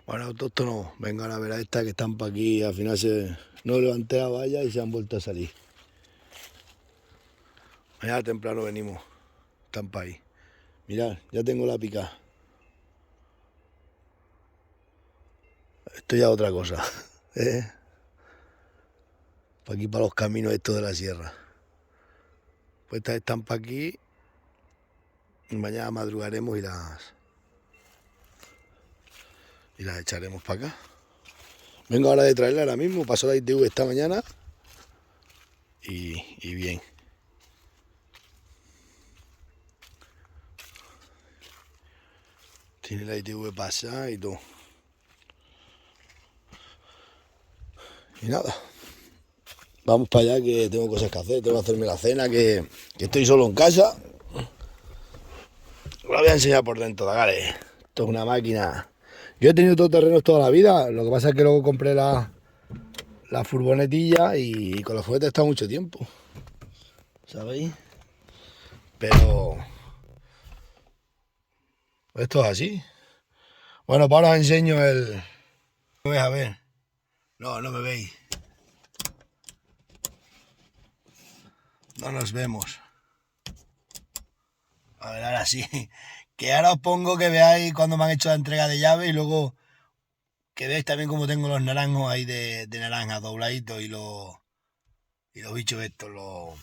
Bueno, autóctonos, vengan a ver a esta que están para aquí. Al final no levanté la valla y se han vuelto a salir. Mañana temprano venimos. Están para ahí. Mirad, ya tengo la pica. Esto ya es otra cosa. ¿Eh? Para aquí, para los caminos estos de la sierra. Pues estas están para aquí. Y mañana madrugaremos y las echaremos para acá. Vengo ahora de traerla ahora mismo. Pasó la ITV esta mañana. Y bien. Tiene la ITV pasada y todo. Y nada. Vamos para allá que tengo cosas que hacer. Tengo que hacerme la cena, que estoy solo en casa. Os la voy a enseñar por dentro, dale. Esto es una máquina. Yo he tenido todoterrenos toda la vida. Lo que pasa es que luego compré la furgonetilla y con la furgoneta he estado mucho tiempo. ¿Sabéis? Pero esto es así. Bueno, pues ahora os enseño el... ¿Me vais a ver? No, no me veis. No nos vemos. A ver, ahora sí. Que ahora os pongo que veáis cuando me han hecho la entrega de llave y luego que veáis también cómo tengo los naranjos ahí de naranja dobladitos y los bichos estos, los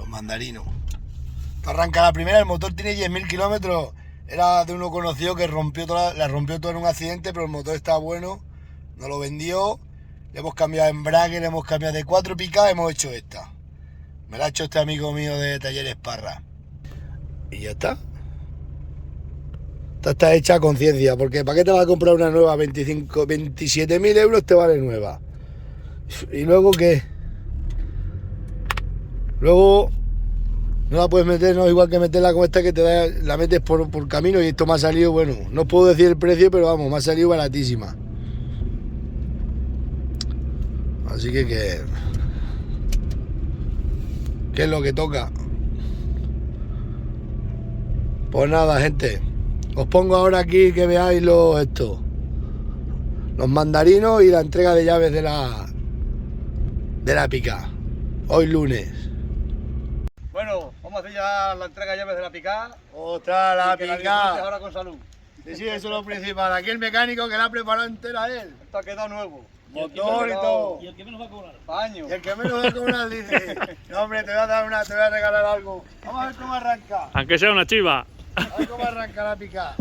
mandarinos. Arranca la primera, el motor tiene 10.000 kilómetros. Era de uno conocido que la rompió toda en un accidente, pero el motor estaba bueno. Nos lo vendió. Le hemos cambiado embrague, le hemos cambiado de 4 picadas, hemos hecho esta. Me la ha hecho este amigo mío de Talleres Parra. Y ya está. Esta está hecha a conciencia, porque ¿para qué te vas a comprar una nueva? 27.000 euros te vale nueva. ¿Y luego qué? Luego no la puedes meter, no igual que meterla como esta que la metes por camino y esto me ha salido, bueno, no puedo decir el precio, pero vamos, me ha salido baratísima. Así que ¿qué es lo que toca? Pues nada, gente. Os pongo ahora aquí que veáis los mandarinos y la entrega de llaves de la pica. Hoy lunes. Bueno, vamos a hacer ya la entrega de llaves de la picada. Otra la pica. Ahora con salud. Sí, eso es lo principal. Aquí el mecánico que la ha preparado entera él. Esto ha quedado nuevo. Motor y todo. Y el que menos va a cobrar. Paño. Y el que menos va a cobrar dice, no hombre, te voy a regalar algo. Vamos a ver cómo arranca. Aunque sea una chiva. A ver cómo arranca la pica.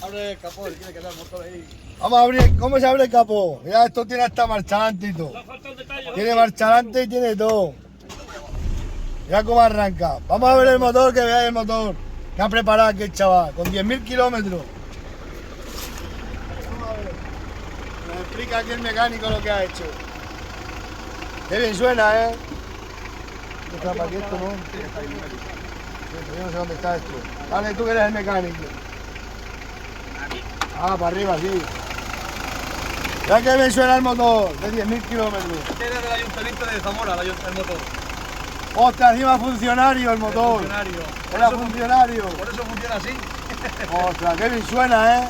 Abre el capó, tiene que dar el motor ahí. Vamos a abrir, ¿cómo se abre el capó? Mira, esto tiene hasta marcha adelante y todo. Tiene marcha adelante y tiene todo. Mira cómo arranca. Vamos a ver el motor, que veáis el motor que ha preparado aquí el chaval, con 10.000 kilómetros. Vamos a ver. Nos explica aquí el mecánico lo que ha hecho. Qué bien suena, ¿eh? ¿Está para aquí esto, no? Sí, pero yo no sé dónde está esto. Vale, tú que eres el mecánico. Ah, para arriba, sí. Ya que me suena el motor de 10.000 kilómetros. Este era del ayuntamiento de Zamora, el motor. Ostras, encima funcionario el motor. Funcionario. Era funcionario. Por eso funciona así. Ostras, qué bien suena, ¿eh?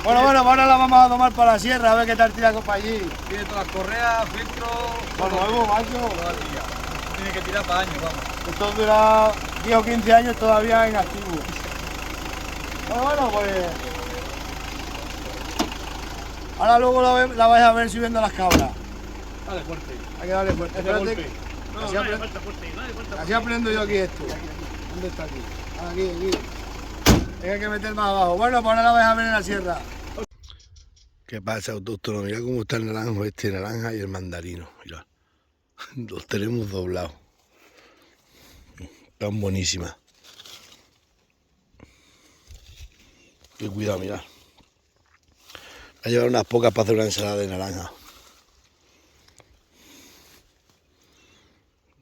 Bueno, ahora la vamos a tomar para la sierra, a ver qué tal tira para allí. Tiene todas las correas, filtros. Por nuevo, macho. Todo al día. Tiene que tirar para años, vamos. Esto dura 10 o 15 años todavía en activo. Bueno, pues... Ahora luego la vais a ver subiendo las cabras. Dale fuerte. Hay que darle fuerte. De golpe. Espérate. No, Así no apre- hace falta fuerte, no hace falta Así aprendo yo aquí esto. ¿Dónde está aquí? Aquí. Hay que meter más abajo. Bueno, pues ahora la vais a ver en la sierra. ¿Qué pasa, autóctono? Mira cómo está el naranjo, este naranja y el mandarino. Mira. Los tenemos doblados. Están buenísimas. Qué cuidado, mirad. Voy a llevar unas pocas para hacer una ensalada de naranja.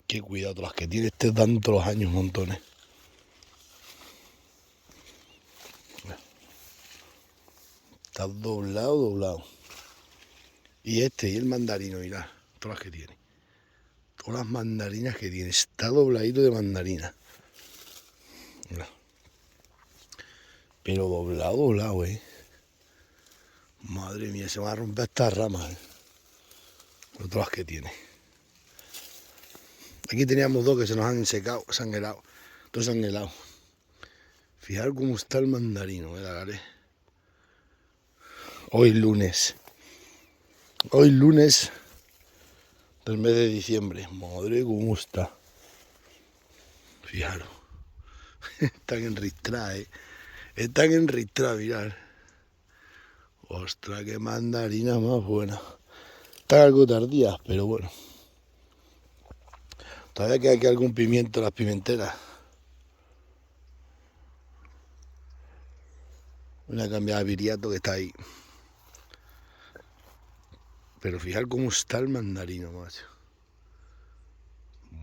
Qué cuidado, las que tiene este dan todos los años montones. Está doblado. Y este y el mandarino, mirad, todas las que tiene. Todas las mandarinas que tiene. Está dobladito de mandarina. Mirad. Pero doblado, doblado, Madre mía, se va a romper estas ramas, Otras que tiene. Aquí teníamos dos que se nos han secado, se han helado. Todos se han helado. Fijaros cómo está el mandarino, ¿vale? Hoy lunes. Hoy lunes del mes de diciembre. Madre, cómo está. Fijaros. Están enristradas, Están enristradas, mirad. Ostras, qué mandarina más buena. Están algo tardías, pero bueno. Todavía queda aquí algún pimiento, las pimenteras. Una cambiada de viriato que está ahí. Pero fijar cómo está el mandarino, macho.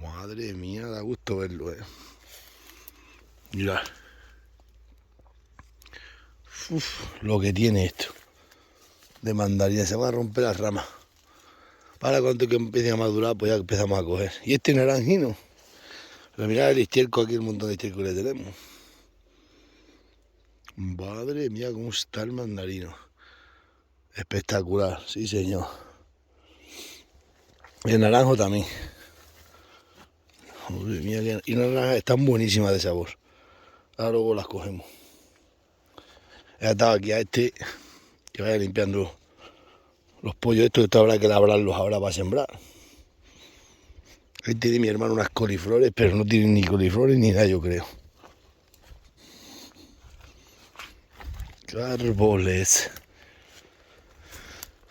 Madre mía, da gusto verlo, Mirad. Lo que tiene esto. De mandarina, se van a romper las ramas. Para cuando que empiecen a madurar, pues ya empezamos a coger. Y este naranjino. Pero mirad el estiércol aquí, el montón de estiércol que tenemos. Madre mía, cómo está el mandarino. Espectacular, sí señor. Y el naranjo también. Madre mía, y las naranjas están buenísimas de sabor. Ahora luego las cogemos. He atado aquí a este que vaya limpiando los pollos. Esto habrá que labrarlos ahora para sembrar. Ahí tiene mi hermano unas coliflores, pero no tiene ni coliflores ni nada, yo creo. ¡Qué árboles!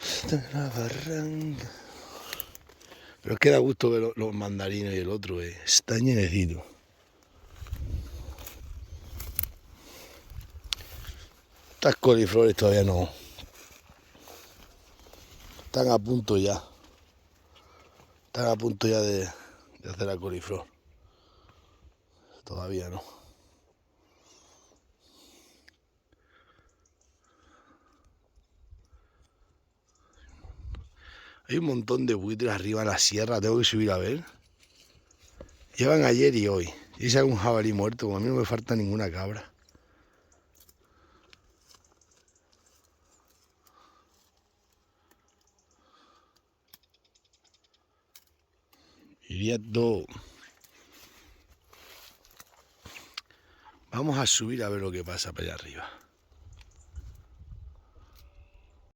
Está en la barranca. Pero es que da gusto ver los mandarinos y el otro, está llenecito. Estas coliflores todavía no. Están a punto ya. Están a punto ya de hacer la coliflor. Todavía no. Hay un montón de buitres arriba en la sierra, tengo que subir a ver. Llevan ayer y hoy. Y si hay un jabalí muerto, como a mí no me falta ninguna cabra. Iría todo. Vamos a subir a ver lo que pasa para allá arriba.